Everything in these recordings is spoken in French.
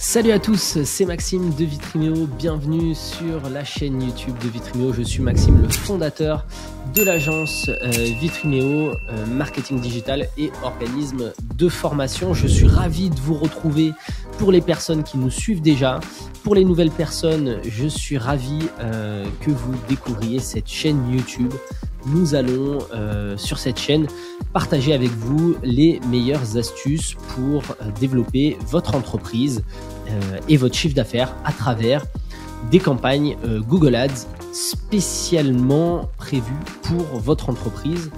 Salut à tous, c'est Maxime de Vitrymeo, bienvenue sur la chaîne YouTube de Vitrymeo. Je suis Maxime, le fondateur de l'agence Vitrymeo, marketing digital et organisme de formation. Je suis ravi de vous retrouver pour les personnes qui nous suivent déjà. Pour les nouvelles personnes, je suis ravi que vous découvriez cette chaîne YouTube. Nous allons sur cette chaîne partager avec vous les meilleures astuces pour développer votre entreprise et votre chiffre d'affaires à travers des campagnes Google Ads spécialement prévues pour votre entreprise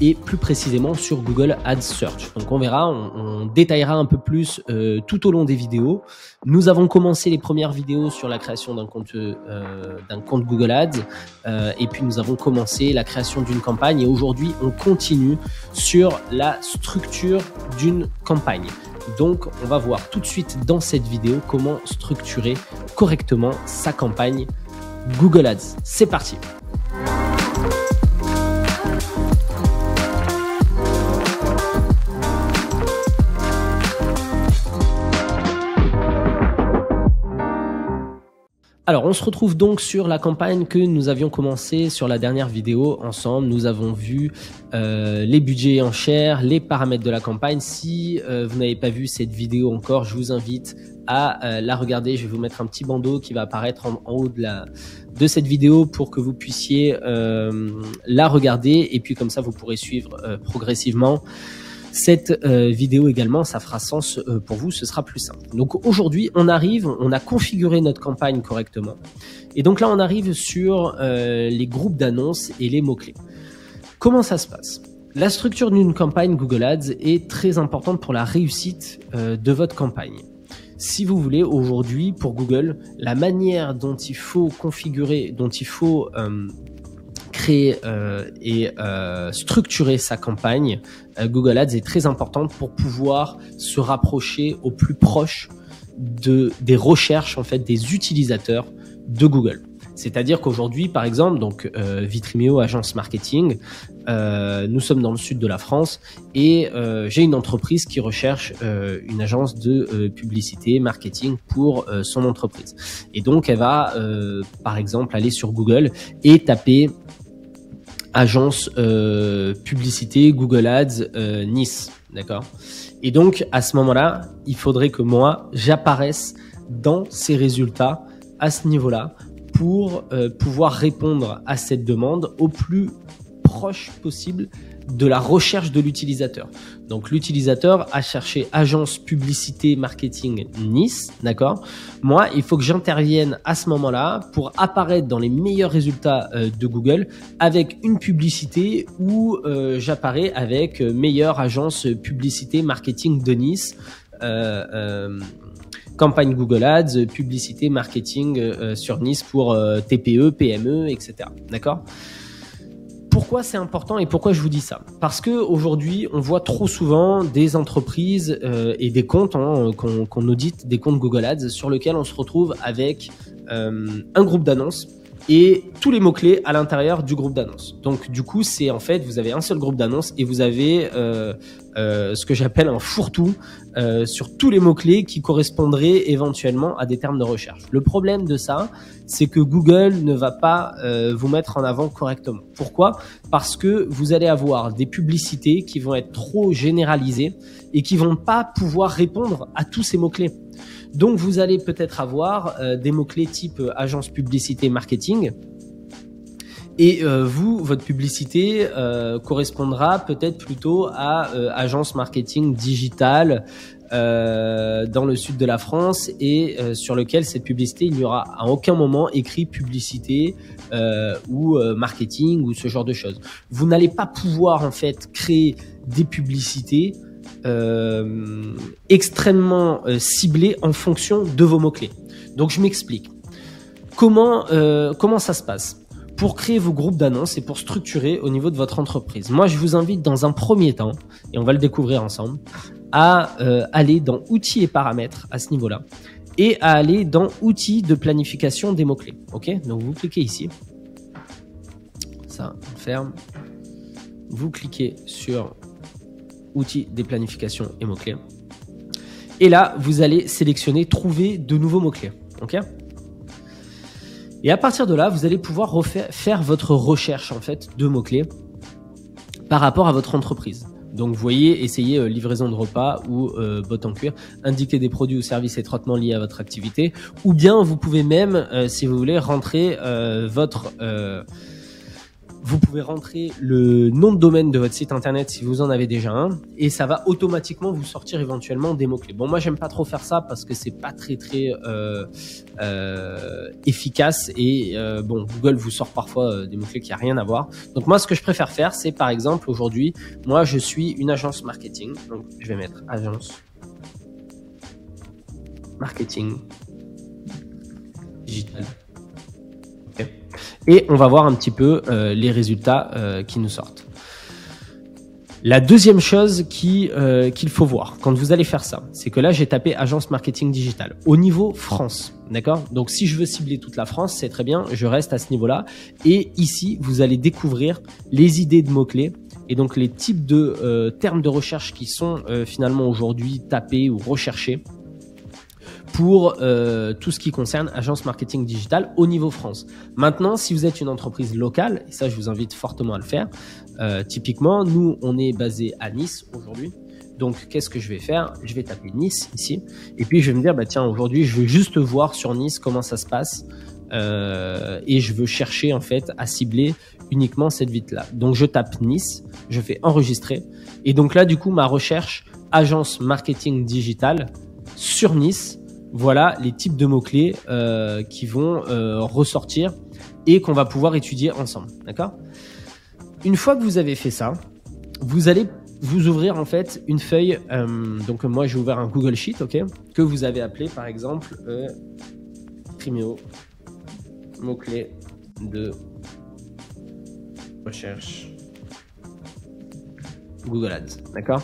et plus précisément sur Google Ads Search. Donc on verra, on détaillera un peu plus tout au long des vidéos. Nous avons commencé les premières vidéos sur la création d'un compte Google Ads et puis nous avons commencé la création d'une campagne et aujourd'hui on continue sur la structure d'une campagne. Donc on va voir tout de suite dans cette vidéo comment structurer correctement sa campagne Google Ads. C'est parti! Alors, on se retrouve donc sur la campagne que nous avions commencé sur la dernière vidéo ensemble. Nous avons vu les budgets en chair, les paramètres de la campagne. Si vous n'avez pas vu cette vidéo encore, je vous invite à la regarder. Je vais vous mettre un petit bandeau qui va apparaître en haut de cette vidéo pour que vous puissiez la regarder. Et puis comme ça, vous pourrez suivre progressivement cette vidéo également, ça fera sens pour vous, ce sera plus simple. Donc aujourd'hui, on a configuré notre campagne correctement. Et donc là, on arrive sur les groupes d'annonces et les mots-clés. Comment ça se passe? La structure d'une campagne Google Ads est très importante pour la réussite de votre campagne. Si vous voulez, aujourd'hui, pour Google, la manière dont il faut configurer, dont il faut créer et structurer sa campagne Google Ads est très importante pour pouvoir se rapprocher au plus proche des recherches en fait des utilisateurs de Google. C'est-à-dire qu'aujourd'hui, par exemple, donc Vitrymeo agence marketing, nous sommes dans le sud de la France et j'ai une entreprise qui recherche une agence de publicité marketing pour son entreprise. Et donc, elle va, par exemple, aller sur Google et taper agence publicité Google Ads Nice, d'accord? Et donc à ce moment-là, il faudrait que moi j'apparaisse dans ces résultats à ce niveau-là pour pouvoir répondre à cette demande au plus proche possible de la recherche de l'utilisateur. Donc l'utilisateur a cherché agence publicité marketing Nice, d'accord? Moi, il faut que j'intervienne à ce moment-là pour apparaître dans les meilleurs résultats de Google avec une publicité où j'apparais avec meilleure agence publicité marketing de Nice, campagne Google Ads, publicité marketing sur Nice pour TPE, PME, etc. D'accord? Pourquoi c'est important et pourquoi je vous dis ça? Parce que aujourd'hui, on voit trop souvent des entreprises et des comptes qu'on audite, des comptes Google Ads sur lesquels on se retrouve avec un groupe d'annonces et tous les mots-clés à l'intérieur du groupe d'annonces. Donc du coup, c'est en fait, vous avez un seul groupe d'annonces et vous avez ce que j'appelle un fourre-tout sur tous les mots-clés qui correspondraient éventuellement à des termes de recherche. Le problème de ça, c'est que Google ne va pas vous mettre en avant correctement. Pourquoi? Parce que vous allez avoir des publicités qui vont être trop généralisées et qui vont pas pouvoir répondre à tous ces mots-clés. Donc, vous allez peut-être avoir des mots-clés type agence publicité marketing et votre publicité correspondra peut-être plutôt à agence marketing digital dans le sud de la France et sur lequel cette publicité, il n'y aura à aucun moment écrit publicité ou marketing ou ce genre de choses. Vous n'allez pas pouvoir en fait créer des publicités extrêmement ciblés en fonction de vos mots-clés. Donc je m'explique. Comment ça se passe? Pour créer vos groupes d'annonces et pour structurer au niveau de votre entreprise. Moi, je vous invite dans un premier temps, et on va le découvrir ensemble, à aller dans outils et paramètres à ce niveau-là et à aller dans outils de planification des mots-clés. Ok? Donc vous cliquez ici. Ça, on ferme. Vous cliquez sur outils des planifications et mots-clés. Et là, vous allez sélectionner trouver de nouveaux mots-clés. Ok ? Et à partir de là, vous allez pouvoir faire votre recherche en fait de mots-clés par rapport à votre entreprise. Donc, vous voyez, essayez livraison de repas ou bottes en cuir, indiquer des produits ou services étroitement liés à votre activité, ou bien vous pouvez même, si vous voulez, rentrer vous pouvez rentrer le nom de domaine de votre site internet si vous en avez déjà un, et ça va automatiquement vous sortir éventuellement des mots-clés. Bon, moi, j'aime pas trop faire ça parce que c'est pas très efficace et bon, Google vous sort parfois des mots-clés qui a rien à voir. Donc moi, ce que je préfère faire, c'est par exemple aujourd'hui, moi, je suis une agence marketing, donc je vais mettre agence marketing digital. Okay. Et on va voir un petit peu les résultats qui nous sortent. La deuxième chose qu'il faut voir quand vous allez faire ça, c'est que là, j'ai tapé agence marketing digital au niveau France. D'accord ? Donc, si je veux cibler toute la France, c'est très bien, je reste à ce niveau-là. Et ici, vous allez découvrir les idées de mots-clés et donc les types de termes de recherche qui sont finalement aujourd'hui tapés ou recherchés pour tout ce qui concerne agence marketing digital au niveau France. Maintenant, si vous êtes une entreprise locale, et ça je vous invite fortement à le faire, typiquement, nous on est basé à Nice aujourd'hui. Donc qu'est-ce que je vais faire ? Je vais taper Nice ici, et puis je vais me dire, bah tiens, aujourd'hui je veux juste voir sur Nice comment ça se passe, et je veux chercher en fait à cibler uniquement cette ville-là. Donc je tape Nice, je fais enregistrer, et donc là du coup ma recherche agence marketing digital sur Nice, voilà les types de mots-clés qui vont ressortir et qu'on va pouvoir étudier ensemble. D'accord ? Une fois que vous avez fait ça, vous allez vous ouvrir en fait une feuille. Donc moi j'ai ouvert un Google Sheet, ok, que vous avez appelé par exemple Primeo mots-clés de recherche Google Ads. D'accord ?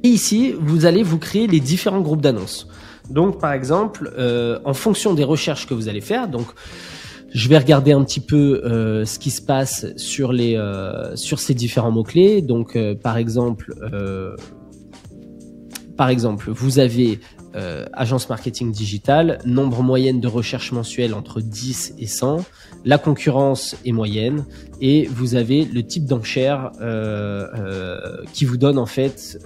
Et ici, vous allez vous créer les différents groupes d'annonces. Donc, par exemple, en fonction des recherches que vous allez faire, donc je vais regarder un petit peu ce qui se passe sur ces différents mots-clés. Donc, par exemple, vous avez agence marketing digital, nombre moyenne de recherches mensuelles entre 10 et 100, la concurrence est moyenne, et vous avez le type d'enchère qui vous donne en fait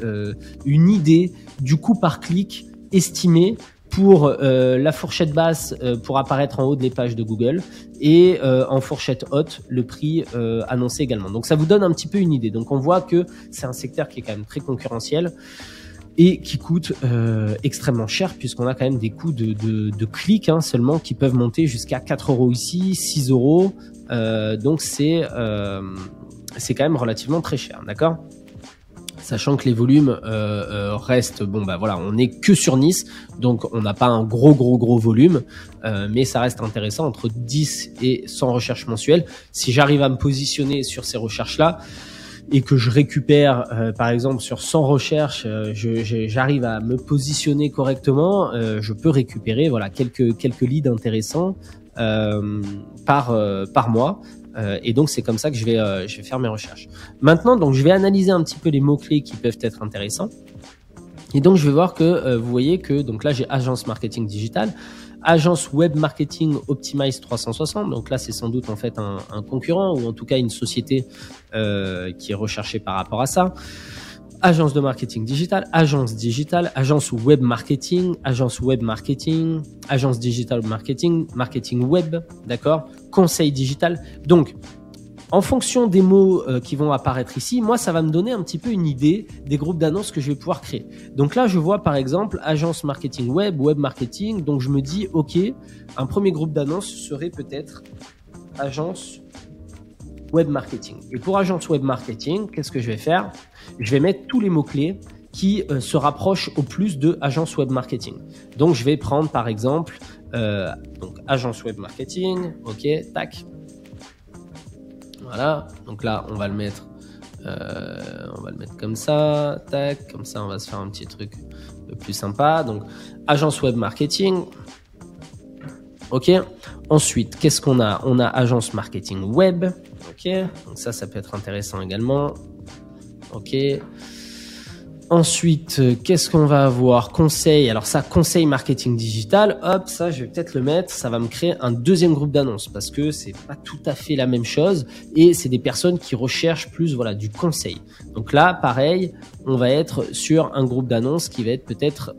une idée du coût par clic estimé pour la fourchette basse pour apparaître en haut des pages de Google, et en fourchette haute le prix annoncé également. Donc ça vous donne un petit peu une idée. Donc on voit que c'est un secteur qui est quand même très concurrentiel et qui coûte extrêmement cher, puisqu'on a quand même des coûts de clics seulement qui peuvent monter jusqu'à 4 € ici, 6 €. Donc c'est quand même relativement très cher, d'accord ? Sachant que les volumes restent, bon bah voilà, on n'est que sur Nice, donc on n'a pas un gros volume, mais ça reste intéressant, entre 10 et 100 recherches mensuelles. Si j'arrive à me positionner sur ces recherches-là, et que je récupère, par exemple, sur 100 recherches, j'arrive à me positionner correctement, je peux récupérer voilà quelques leads intéressants par mois. Et donc c'est comme ça que je vais faire mes recherches. Maintenant, donc je vais analyser un petit peu les mots-clés qui peuvent être intéressants. Et donc je vais voir que vous voyez que donc là j'ai agence marketing digital, agence web marketing Optimize 360. Donc là c'est sans doute en fait un concurrent, ou en tout cas une société qui est recherchée par rapport à ça. Agence de marketing digital, agence web marketing, agence digital marketing, marketing web, d'accord, conseil digital. Donc, en fonction des mots qui vont apparaître ici, moi, ça va me donner un petit peu une idée des groupes d'annonces que je vais pouvoir créer. Donc là, je vois par exemple agence marketing web, web marketing. Donc, je me dis, OK, un premier groupe d'annonces serait peut-être agence web marketing. Et pour agence web marketing, qu'est-ce que je vais faire ? Je vais mettre tous les mots-clés qui se rapprochent au plus de agence web marketing. Donc, je vais prendre par exemple donc agence web marketing. OK, tac. Voilà. Donc là, on va le mettre comme ça. Tac. Comme ça, on va se faire un petit truc plus sympa. Donc, agence web marketing. OK. Ensuite, qu'est-ce qu'on a ? On a agence marketing web. OK. Donc ça peut être intéressant également. OK. Ensuite, qu'est-ce qu'on va avoir? Conseil. Alors ça, conseil marketing digital. Hop, ça, je vais peut-être le mettre. Ça va me créer un deuxième groupe d'annonces parce que c'est pas tout à fait la même chose et c'est des personnes qui recherchent plus, voilà, du conseil. Donc là, pareil, on va être sur un groupe d'annonces qui va être peut-être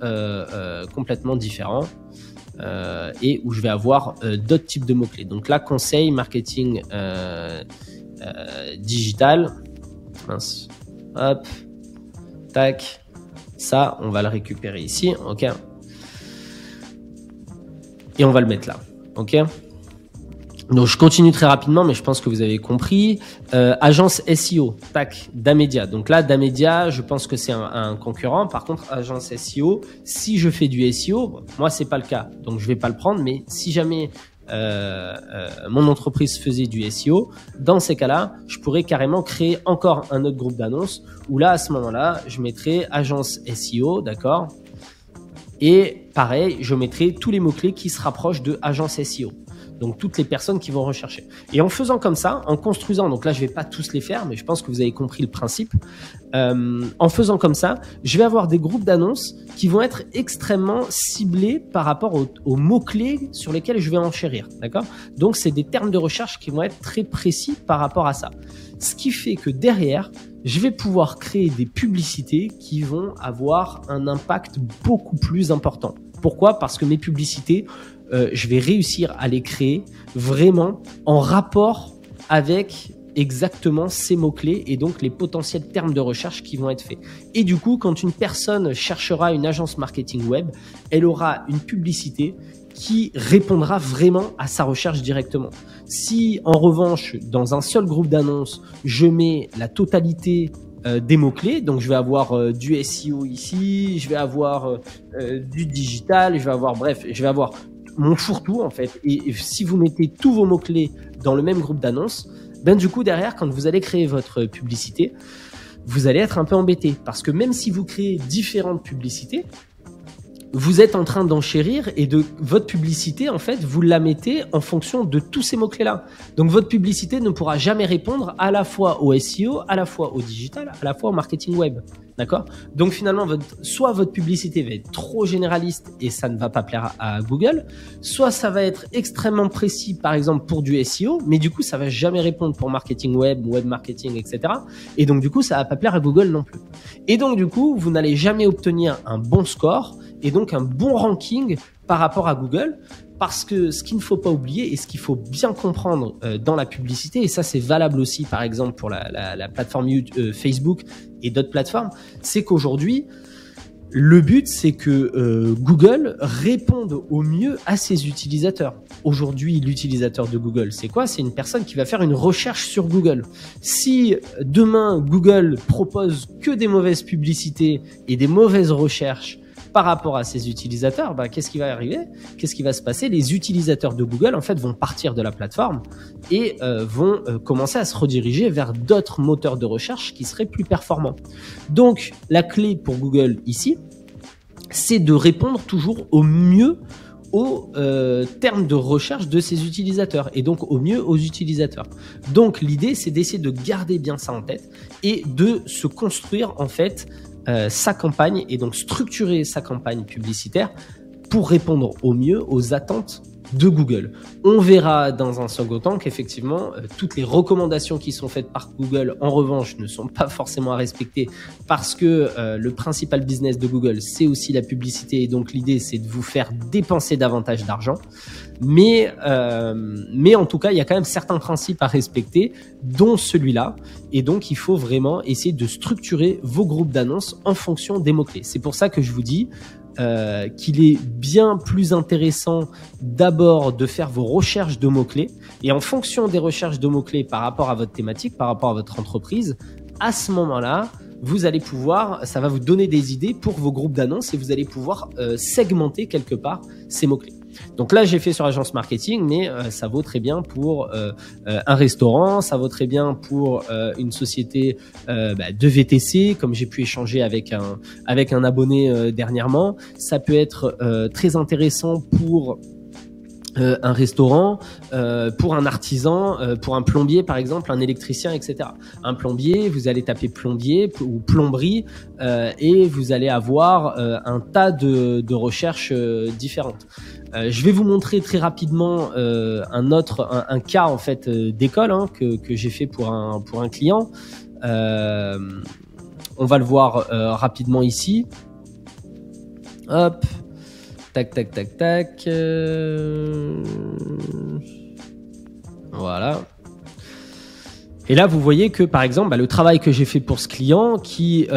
complètement différent et où je vais avoir d'autres types de mots-clés. Donc là, conseil marketing digital. Mince. Hop. Tac, ça, on va le récupérer ici, ok. Et on va le mettre là, ok. Donc, je continue très rapidement, mais je pense que vous avez compris. Agence SEO, tac, Damedia. Donc là, Damedia, je pense que c'est un concurrent. Par contre, agence SEO, si je fais du SEO, bon, moi, c'est pas le cas, donc je vais pas le prendre. Mais si jamais mon entreprise faisait du SEO, dans ces cas-là, je pourrais carrément créer encore un autre groupe d'annonces où là, à ce moment-là, je mettrais agence SEO, d'accord? Et pareil, je mettrai tous les mots-clés qui se rapprochent de agence SEO. Donc, toutes les personnes qui vont rechercher. Et en faisant comme ça, en construisant, donc là, je vais pas tous les faire, mais je pense que vous avez compris le principe. En faisant comme ça, je vais avoir des groupes d'annonces qui vont être extrêmement ciblés par rapport aux mots-clés sur lesquels je vais enchérir. D'accord? Donc, c'est des termes de recherche qui vont être très précis par rapport à ça. Ce qui fait que derrière, je vais pouvoir créer des publicités qui vont avoir un impact beaucoup plus important. Pourquoi? Parce que mes publicités, je vais réussir à les créer vraiment en rapport avec exactement ces mots-clés et donc les potentiels termes de recherche qui vont être faits. Et du coup, quand une personne cherchera une agence marketing web, elle aura une publicité qui répondra vraiment à sa recherche directement. Si en revanche, dans un seul groupe d'annonces, je mets la totalité des mots-clés, donc je vais avoir du SEO ici, je vais avoir du digital, je vais avoir, bref, je vais avoir mon fourre-tout en fait. Et si vous mettez tous vos mots-clés dans le même groupe d'annonces, ben du coup derrière, quand vous allez créer votre publicité, vous allez être un peu embêté parce que même si vous créez différentes publicités, vous êtes en train d'enchérir et de votre publicité, en fait, vous la mettez en fonction de tous ces mots-clés-là. Donc, votre publicité ne pourra jamais répondre à la fois au SEO, à la fois au digital, à la fois au marketing web. D'accord? Donc, finalement, soit votre publicité va être trop généraliste et ça ne va pas plaire à Google, soit ça va être extrêmement précis, par exemple, pour du SEO, mais du coup, ça va jamais répondre pour marketing web, web marketing, etc. Et donc, du coup, ça va pas plaire à Google non plus. Et donc, du coup, vous n'allez jamais obtenir un bon score et donc un bon ranking par rapport à Google, parce que ce qu'il ne faut pas oublier et ce qu'il faut bien comprendre dans la publicité, et ça c'est valable aussi par exemple pour la plateforme Facebook et d'autres plateformes, c'est qu'aujourd'hui, le but c'est que Google réponde au mieux à ses utilisateurs. Aujourd'hui, l'utilisateur de Google, c'est quoi? C'est une personne qui va faire une recherche sur Google. Si demain Google propose que des mauvaises publicités et des mauvaises recherches par rapport à ses utilisateurs, bah, qu'est-ce qui va arriver? Qu'est-ce qui va se passer? Les utilisateurs de Google, en fait, vont partir de la plateforme et vont commencer à se rediriger vers d'autres moteurs de recherche qui seraient plus performants. Donc, la clé pour Google ici, c'est de répondre toujours au mieux aux termes de recherche de ses utilisateurs et donc au mieux aux utilisateurs. Donc, l'idée, c'est d'essayer de garder bien ça en tête et de se construire, en fait, sa campagne et donc structurer sa campagne publicitaire pour répondre au mieux aux attentes de Google. On verra dans un second temps qu'effectivement, toutes les recommandations qui sont faites par Google, en revanche, ne sont pas forcément à respecter parce que le principal business de Google, c'est aussi la publicité et donc l'idée, c'est de vous faire dépenser davantage d'argent. Mais en tout cas, il y a quand même certains principes à respecter, dont celui-là. Et donc, il faut vraiment essayer de structurer vos groupes d'annonces en fonction des mots-clés. C'est pour ça que je vous dis qu'il est bien plus intéressant d'abord de faire vos recherches de mots-clés et en fonction des recherches de mots-clés par rapport à votre thématique, par rapport à votre entreprise, à ce moment-là, vous allez pouvoir, ça va vous donner des idées pour vos groupes d'annonces et vous allez pouvoir segmenter quelque part ces mots-clés. Donc là, j'ai fait sur agence marketing, mais ça vaut très bien pour un restaurant, ça vaut très bien pour une société de VTC, comme j'ai pu échanger avec un abonné dernièrement. Ça peut être très intéressant pour un restaurant, pour un artisan, pour un plombier par exemple, un électricien, etc. Un plombier, vous allez taper plombier ou plomberie et vous allez avoir un tas de recherches différentes. Je vais vous montrer très rapidement un cas en fait d'école hein, que j'ai fait pour un client. On va le voir rapidement ici. Hop. Tac, tac, tac, tac. Voilà. Et là, vous voyez que, par exemple, le travail que j'ai fait pour ce client, qui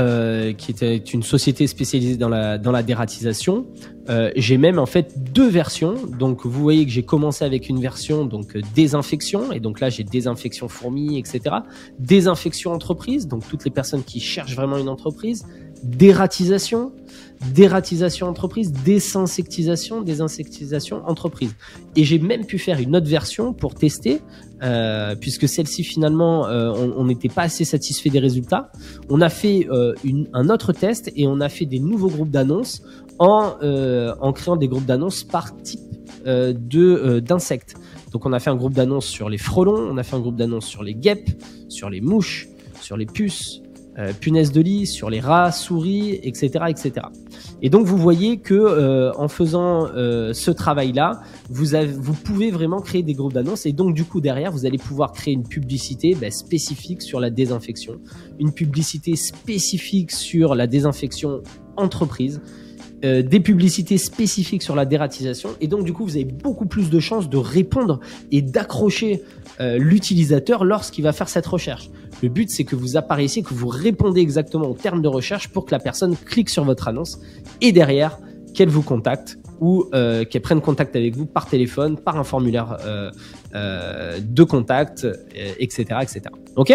était une société spécialisée dans la dératisation, j'ai même en fait 2 versions. Donc, vous voyez que j'ai commencé avec une version donc désinfection, et donc là, j'ai désinfection fourmis, etc. Désinfection entreprise, donc toutes les personnes qui cherchent vraiment une entreprise. Dératisation entreprise, désinsectisation entreprise. Et j'ai même pu faire une autre version pour tester, puisque celle-ci finalement, on n'était pas assez satisfait des résultats. On a fait un autre test et on a fait des nouveaux groupes d'annonces en créant des groupes d'annonces par type d'insectes. Donc on a fait un groupe d'annonces sur les frelons, on a fait un groupe d'annonces sur les guêpes, sur les mouches, sur les puces, punaises de lit, sur les rats, souris, etc., etc. Et donc vous voyez que en faisant ce travail-là, vous pouvez vraiment créer des groupes d'annonces et donc du coup derrière vous allez pouvoir créer une publicité spécifique sur la désinfection, une publicité spécifique sur la désinfection entreprise, des publicités spécifiques sur la dératisation et donc du coup vous avez beaucoup plus de chances de répondre et d'accrocher l'utilisateur lorsqu'il va faire cette recherche. Le but c'est que vous apparaissiez, que vous répondez exactement aux termes de recherche pour que la personne clique sur votre annonce et derrière qu'elle vous contacte ou qu'elle prenne contact avec vous par téléphone, par un formulaire de contact, etc., etc. Ok ?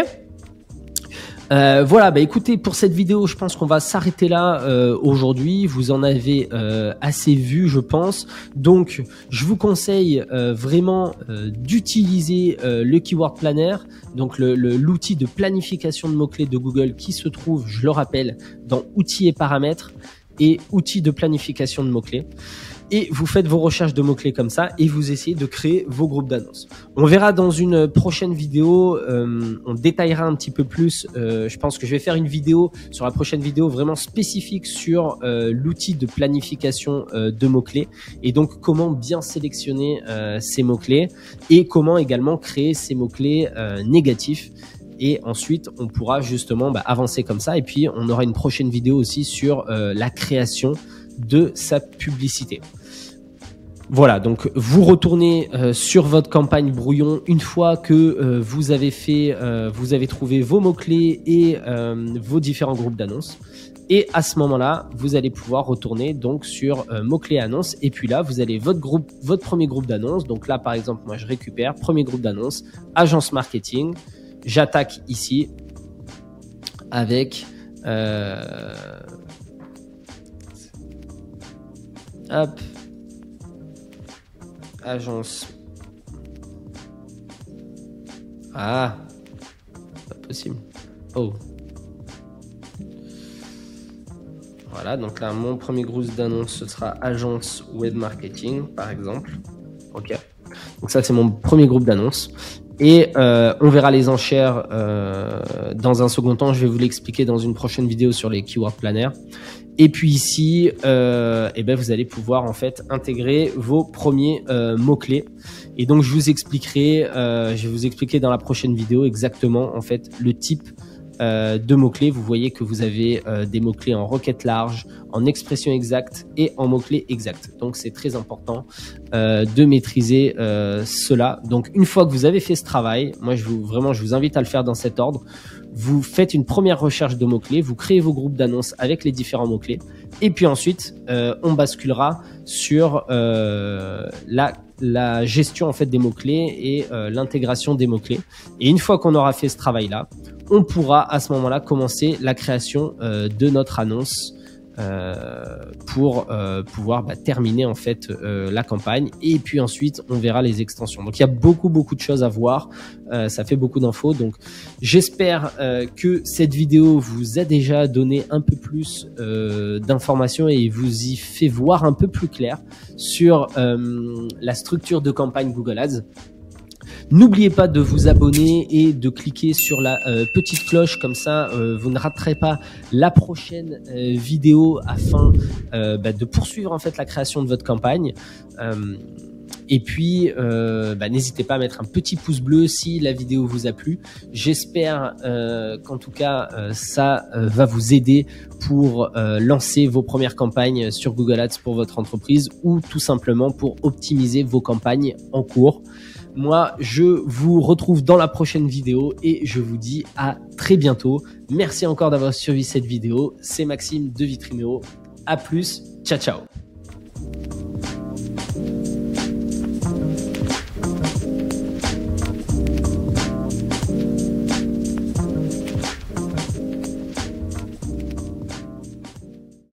Voilà, écoutez, pour cette vidéo, je pense qu'on va s'arrêter là aujourd'hui. Vous en avez assez vu, je pense. Donc, je vous conseille vraiment d'utiliser le Keyword Planner, donc l'outil de planification de mots-clés de Google qui se trouve, je le rappelle, dans Outils et paramètres et Outils de planification de mots-clés. Et vous faites vos recherches de mots-clés comme ça et vous essayez de créer vos groupes d'annonces. On verra dans une prochaine vidéo, on détaillera un petit peu plus. Je pense que je vais faire une vidéo sur la prochaine vidéo vraiment spécifique sur l'outil de planification de mots-clés et donc comment bien sélectionner ces mots-clés et comment également créer ces mots-clés négatifs. Et ensuite, on pourra justement avancer comme ça. Et puis, on aura une prochaine vidéo aussi sur la création de sa publicité. Voilà, donc vous retournez sur votre campagne brouillon une fois que vous avez trouvé vos mots-clés et vos différents groupes d'annonces. Et à ce moment-là, vous allez pouvoir retourner donc sur mots-clés annonces. Et puis là, vous allez votre premier groupe d'annonces. Donc là, par exemple, moi, je récupère premier groupe d'annonces, agence marketing. J'attaque ici avec hop, agence. Ah, pas possible. Oh. Voilà, donc là, mon premier groupe d'annonce, ce sera agence web marketing, par exemple. Ok. Donc ça, c'est mon premier groupe d'annonces. Et on verra les enchères dans un second temps. Je vais vous l'expliquer dans une prochaine vidéo sur les Keyword Planner. Et puis ici, vous allez pouvoir en fait intégrer vos premiers mots-clés. Et donc je vais vous expliquer dans la prochaine vidéo exactement en fait le type de mots-clés. Vous voyez que vous avez des mots-clés en requête large, en expression exacte et en mots-clés exacts. Donc c'est très important de maîtriser cela. Donc une fois que vous avez fait ce travail, moi je vous invite à le faire dans cet ordre. Vous faites une première recherche de mots-clés, vous créez vos groupes d'annonces avec les différents mots-clés et puis ensuite on basculera sur la gestion en fait des mots-clés et l'intégration des mots-clés. Et une fois qu'on aura fait ce travail-là, on pourra à ce moment-là commencer la création de notre annonce pour pouvoir terminer en fait la campagne, et puis ensuite on verra les extensions. Donc il y a beaucoup de choses à voir, ça fait beaucoup d'infos, donc j'espère que cette vidéo vous a déjà donné un peu plus d'informations et vous y fait voir un peu plus clair sur la structure de campagne Google Ads. N'oubliez pas de vous abonner et de cliquer sur la petite cloche, comme ça vous ne raterez pas la prochaine vidéo afin de poursuivre en fait la création de votre campagne. Et puis, n'hésitez pas à mettre un petit pouce bleu si la vidéo vous a plu. J'espère qu'en tout cas, ça va vous aider pour lancer vos premières campagnes sur Google Ads pour votre entreprise, ou tout simplement pour optimiser vos campagnes en cours. Moi, je vous retrouve dans la prochaine vidéo et je vous dis à très bientôt. Merci encore d'avoir suivi cette vidéo. C'est Maxime de Vitriméo. À plus. Ciao, ciao.